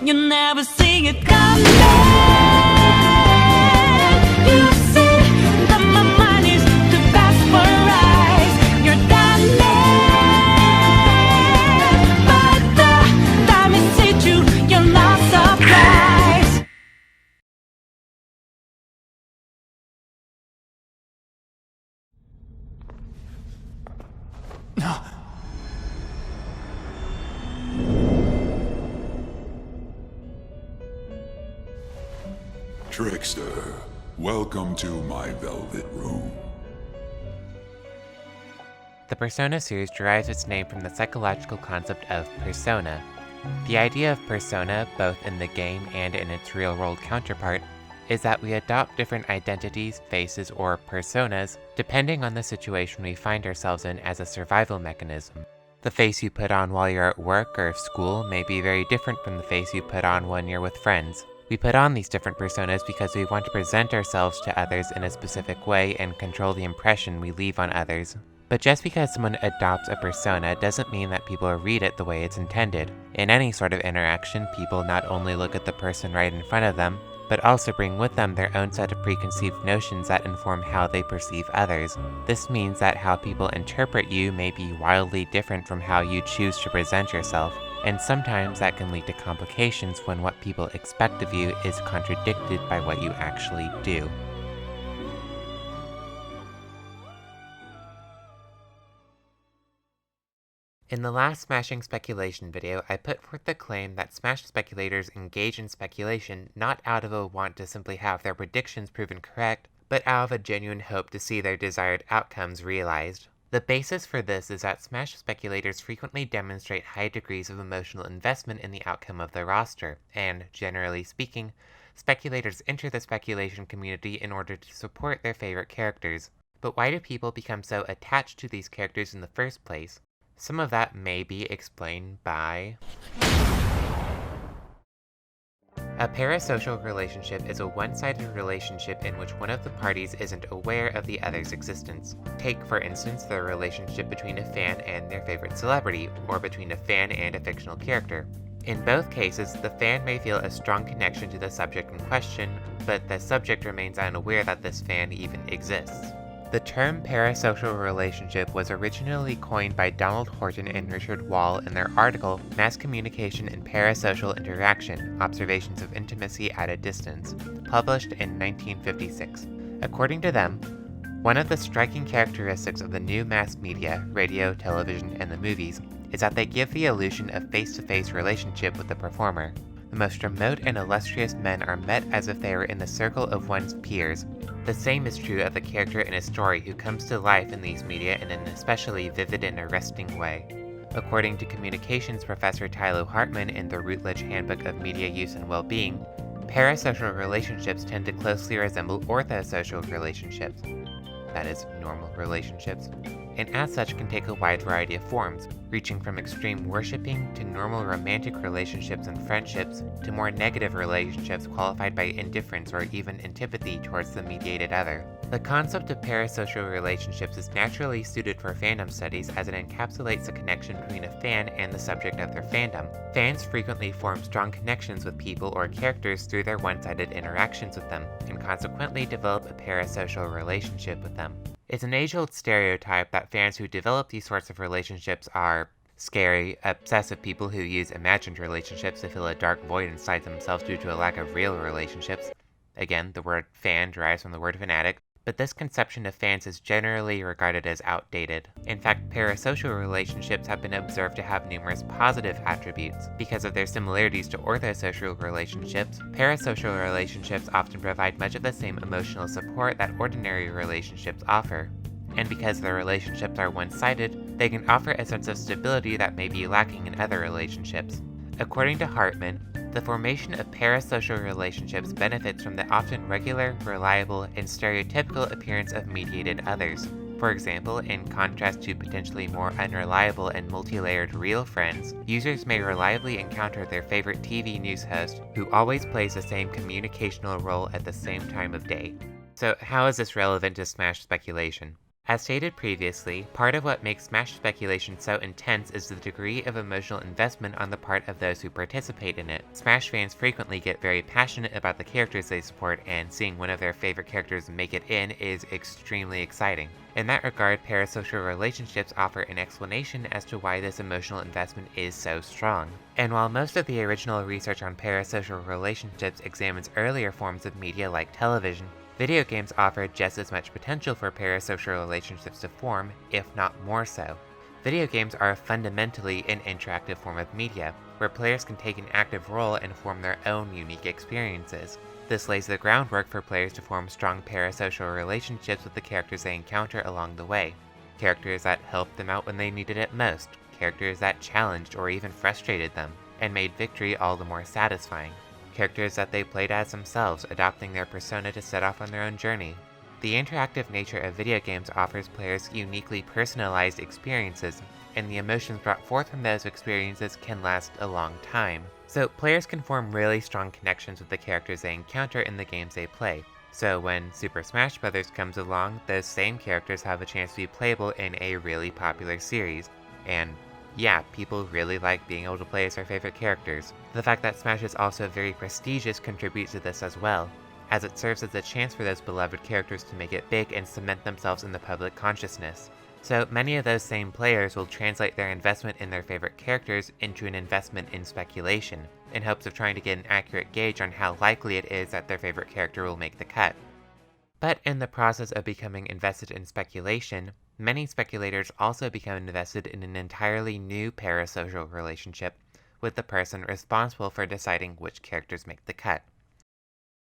You never see it coming. You see that my mind is too fast for eyes. You're darling, but the time it hit you, you're not surprised. Trickster, welcome to my velvet room. The Persona series derives its name from the psychological concept of persona. The idea of persona, both in the game and in its real-world counterpart, is that we adopt different identities, faces, or personas depending on the situation we find ourselves in as a survival mechanism. The face you put on while you're at work or school may be very different from the face you put on when you're with friends. We put on these different personas because we want to present ourselves to others in a specific way and control the impression we leave on others. But just because someone adopts a persona doesn't mean that people read it the way it's intended. In any sort of interaction, people not only look at the person right in front of them, but also bring with them their own set of preconceived notions that inform how they perceive others. This means that how people interpret you may be wildly different from how you choose to present yourself, and sometimes that can lead to complications when what people expect of you is contradicted by what you actually do. In the last Smashing Speculation video, I put forth the claim that Smash speculators engage in speculation not out of a want to simply have their predictions proven correct, but out of a genuine hope to see their desired outcomes realized. The basis for this is that Smash speculators frequently demonstrate high degrees of emotional investment in the outcome of their roster, and, generally speaking, speculators enter the speculation community in order to support their favorite characters. But why do people become so attached to these characters in the first place? Some of that may be explained by... A parasocial relationship is a one-sided relationship in which one of the parties isn't aware of the other's existence. Take, for instance, the relationship between a fan and their favorite celebrity, or between a fan and a fictional character. In both cases, the fan may feel a strong connection to the subject in question, but the subject remains unaware that this fan even exists. The term parasocial relationship was originally coined by Donald Horton and Richard Wall in their article Mass Communication and Parasocial Interaction: Observations of Intimacy at a Distance, published in 1956. According to them, one of the striking characteristics of the new mass media, radio, television, and the movies, is that they give the illusion of face-to-face relationship with the performer. The most remote and illustrious men are met as if they were in the circle of one's peers. The same is true of the character in a story who comes to life in these media in an especially vivid and arresting way. According to communications professor Tyler Hartman in the Routledge Handbook of Media Use and Well-Being, parasocial relationships tend to closely resemble orthosocial relationships, that is, normal relationships, and as such can take a wide variety of forms, reaching from extreme worshipping to normal romantic relationships and friendships to more negative relationships qualified by indifference or even antipathy towards the mediated other. The concept of parasocial relationships is naturally suited for fandom studies as it encapsulates the connection between a fan and the subject of their fandom. Fans frequently form strong connections with people or characters through their one-sided interactions with them, and consequently develop a parasocial relationship with them. It's an age-old stereotype that fans who develop these sorts of relationships are scary, obsessive people who use imagined relationships to fill a dark void inside themselves due to a lack of real relationships. Again, the word fan derives from the word fanatic, but this conception of fans is generally regarded as outdated. In fact, parasocial relationships have been observed to have numerous positive attributes. Because of their similarities to orthosocial relationships, parasocial relationships often provide much of the same emotional support that ordinary relationships offer. And because their relationships are one-sided, they can offer a sense of stability that may be lacking in other relationships. According to Hartman, the formation of parasocial relationships benefits from the often regular, reliable, and stereotypical appearance of mediated others. For example, in contrast to potentially more unreliable and multi-layered real friends, users may reliably encounter their favorite TV news host, who always plays the same communicational role at the same time of day. So how is this relevant to Smash speculation? As stated previously, part of what makes Smash speculation so intense is the degree of emotional investment on the part of those who participate in it. Smash fans frequently get very passionate about the characters they support, and seeing one of their favorite characters make it in is extremely exciting. In that regard, parasocial relationships offer an explanation as to why this emotional investment is so strong. And while most of the original research on parasocial relationships examines earlier forms of media like television, video games offer just as much potential for parasocial relationships to form, if not more so. Video games are fundamentally an interactive form of media, where players can take an active role and form their own unique experiences. This lays the groundwork for players to form strong parasocial relationships with the characters they encounter along the way. Characters that helped them out when they needed it most, characters that challenged or even frustrated them, and made victory all the more satisfying. Characters that they played as themselves, adopting their persona to set off on their own journey. The interactive nature of video games offers players uniquely personalized experiences, and the emotions brought forth from those experiences can last a long time. So players can form really strong connections with the characters they encounter in the games they play. So when Super Smash Bros. Comes along, those same characters have a chance to be playable in a really popular series. And yeah, people really like being able to play as their favorite characters. The fact that Smash is also very prestigious contributes to this as well, as it serves as a chance for those beloved characters to make it big and cement themselves in the public consciousness. So many of those same players will translate their investment in their favorite characters into an investment in speculation, in hopes of trying to get an accurate gauge on how likely it is that their favorite character will make the cut. But in the process of becoming invested in speculation, many speculators also become invested in an entirely new parasocial relationship with the person responsible for deciding which characters make the cut.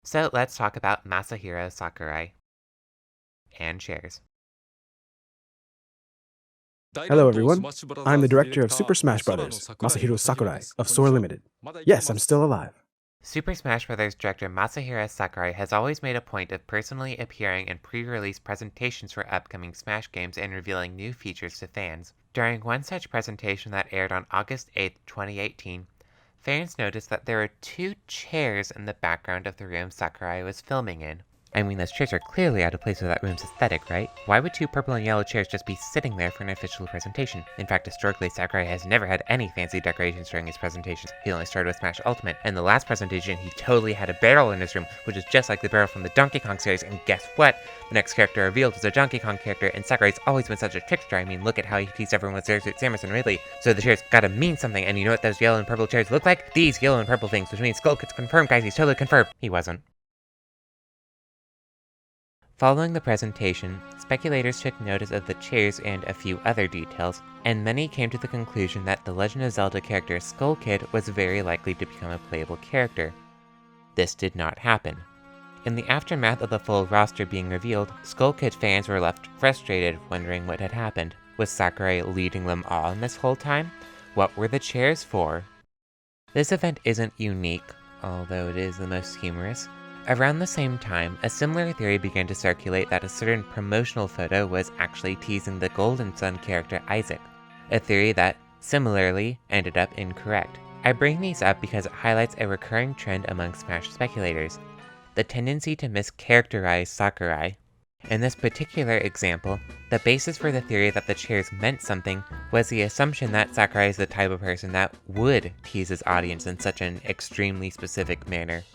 So let's talk about Masahiro Sakurai. And shares. Hello everyone, I'm the director of Super Smash Bros., Masahiro Sakurai, of Soar Limited. Yes, I'm still alive. Super Smash Bros. Director Masahiro Sakurai has always made a point of personally appearing in pre-release presentations for upcoming Smash games and revealing new features to fans. During one such presentation that aired on August 8, 2018, fans noticed that there were 2 chairs in the background of the room Sakurai was filming in. I mean, those chairs are clearly out of place with that room's aesthetic, right? Why would 2 purple and yellow chairs just be sitting there for an official presentation? In fact, historically, Sakurai has never had any fancy decorations during his presentations. He only started with Smash Ultimate, and the last presentation, he totally had a barrel in his room, which is just like the barrel from the Donkey Kong series, and guess what? The next character revealed was a Donkey Kong character, and Sakurai's always been such a trickster. I mean, look at how he teased everyone with Samus and Ridley. So the chairs gotta mean something, and you know what those yellow and purple chairs look like? These yellow and purple things, which means Skull Kid's confirmed, guys, he's totally confirmed. He wasn't. Following the presentation, speculators took notice of the chairs and a few other details, and many came to the conclusion that the Legend of Zelda character Skull Kid was very likely to become a playable character. This did not happen. In the aftermath of the full roster being revealed, Skull Kid fans were left frustrated, wondering what had happened. Was Sakurai leading them on this whole time? What were the chairs for? This event isn't unique, although it is the most humorous. Around the same time, a similar theory began to circulate that a certain promotional photo was actually teasing the Golden Sun character Isaac, a theory that, similarly, ended up incorrect. I bring these up because it highlights a recurring trend among Smash speculators, the tendency to mischaracterize Sakurai. In this particular example, the basis for the theory that the chairs meant something was the assumption that Sakurai is the type of person that would tease his audience in such an extremely specific manner.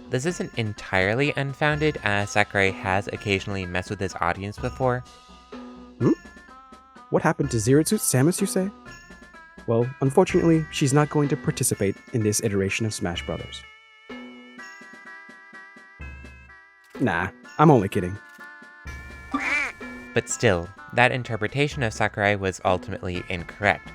This isn't entirely unfounded, as Sakurai has occasionally messed with his audience before. What happened to Zero Suit Samus, you say? Well, unfortunately, she's not going to participate in this iteration of Smash Bros. Nah, I'm only kidding. But still, that interpretation of Sakurai was ultimately incorrect.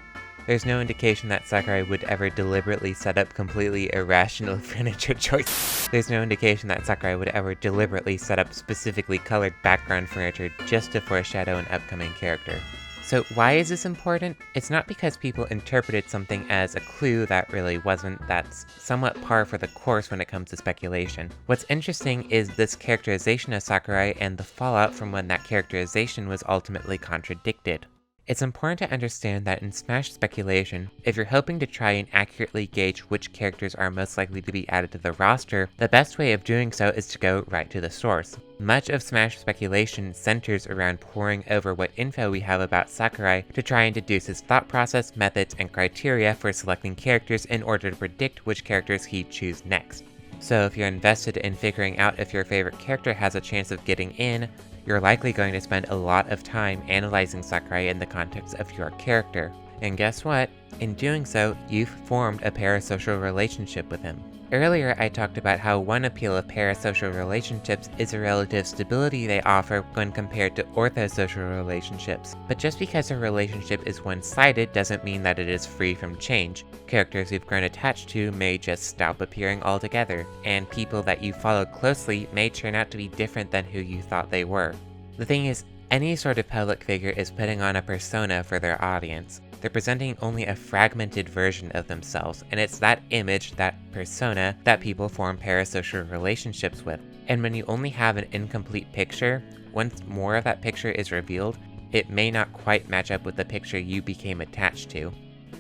There's no indication that Sakurai would ever deliberately set up completely irrational furniture choices. There's no indication that Sakurai would ever deliberately set up specifically colored background furniture just to foreshadow an upcoming character. So why is this important? It's not because people interpreted something as a clue that really wasn't. That's somewhat par for the course when it comes to speculation. What's interesting is this characterization of Sakurai and the fallout from when that characterization was ultimately contradicted. It's important to understand that in Smash Speculation, if you're hoping to try and accurately gauge which characters are most likely to be added to the roster, the best way of doing so is to go right to the source. Much of Smash Speculation centers around poring over what info we have about Sakurai to try and deduce his thought process, methods, and criteria for selecting characters in order to predict which characters he'd choose next. So if you're invested in figuring out if your favorite character has a chance of getting in, you're likely going to spend a lot of time analyzing Sakurai in the context of your character. And guess what? In doing so, you've formed a parasocial relationship with him. Earlier, I talked about how one appeal of parasocial relationships is the relative stability they offer when compared to orthosocial relationships. But just because a relationship is one-sided doesn't mean that it is free from change. Characters you've grown attached to may just stop appearing altogether, and people that you follow closely may turn out to be different than who you thought they were. The thing is, any sort of public figure is putting on a persona for their audience. They're presenting only a fragmented version of themselves, and it's that image, that persona, that people form parasocial relationships with. And when you only have an incomplete picture, once more of that picture is revealed, it may not quite match up with the picture you became attached to.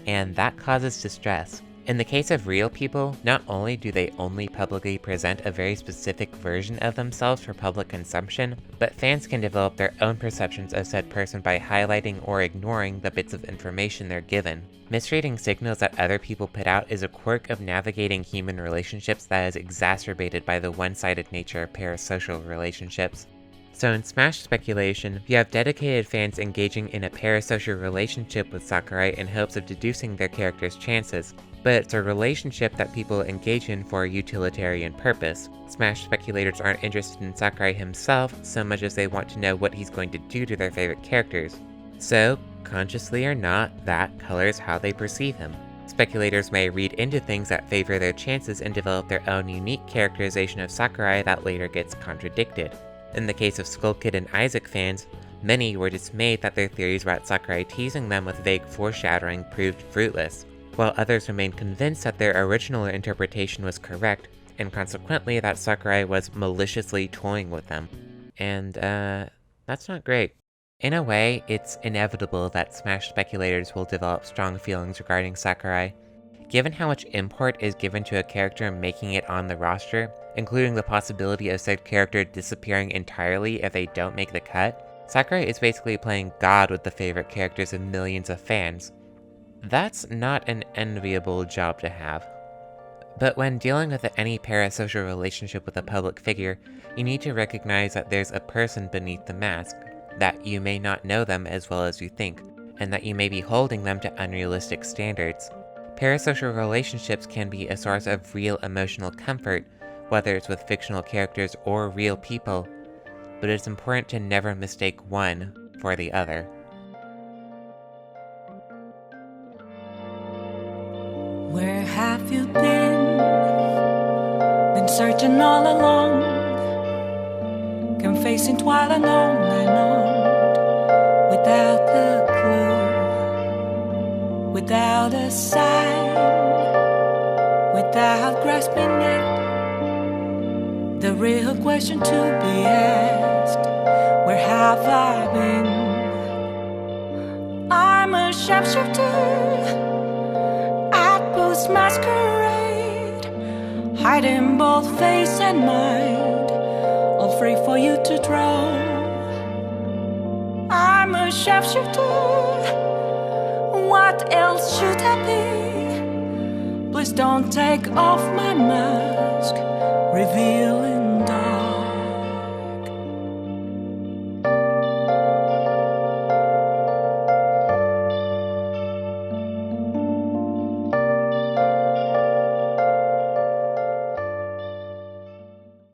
And that causes distress. In the case of real people, not only do they only publicly present a very specific version of themselves for public consumption, but fans can develop their own perceptions of said person by highlighting or ignoring the bits of information they're given. Misreading signals that other people put out is a quirk of navigating human relationships that is exacerbated by the one-sided nature of parasocial relationships. So in Smash Speculation, you have dedicated fans engaging in a parasocial relationship with Sakurai in hopes of deducing their character's chances, but it's a relationship that people engage in for a utilitarian purpose. Smash speculators aren't interested in Sakurai himself so much as they want to know what he's going to do to their favorite characters. So, consciously or not, that colors how they perceive him. Speculators may read into things that favor their chances and develop their own unique characterization of Sakurai that later gets contradicted. In the case of Skull Kid and Isaac fans, many were dismayed that their theories about Sakurai teasing them with vague foreshadowing proved fruitless, while others remained convinced that their original interpretation was correct, and consequently that Sakurai was maliciously toying with them. And, that's not great. In a way, it's inevitable that Smash speculators will develop strong feelings regarding Sakurai. Given how much import is given to a character making it on the roster, including the possibility of said character disappearing entirely if they don't make the cut, Sakurai is basically playing God with the favorite characters of millions of fans. That's not an enviable job to have. But when dealing with any parasocial relationship with a public figure, you need to recognize that there's a person beneath the mask, that you may not know them as well as you think, and that you may be holding them to unrealistic standards. Parasocial relationships can be a source of real emotional comfort, whether it's with fictional characters or real people, but it's important to never mistake one for the other. Where have you been? Been searching all along, confessing while alone and on, without a clue, without a sign, without grasping it. The real question to be asked: where have I been? I'm a sharpshooter. Masquerade, hiding both face and mind, all free for you to draw. I'm a sharpshooter. What else should I be? Please don't take off my mind.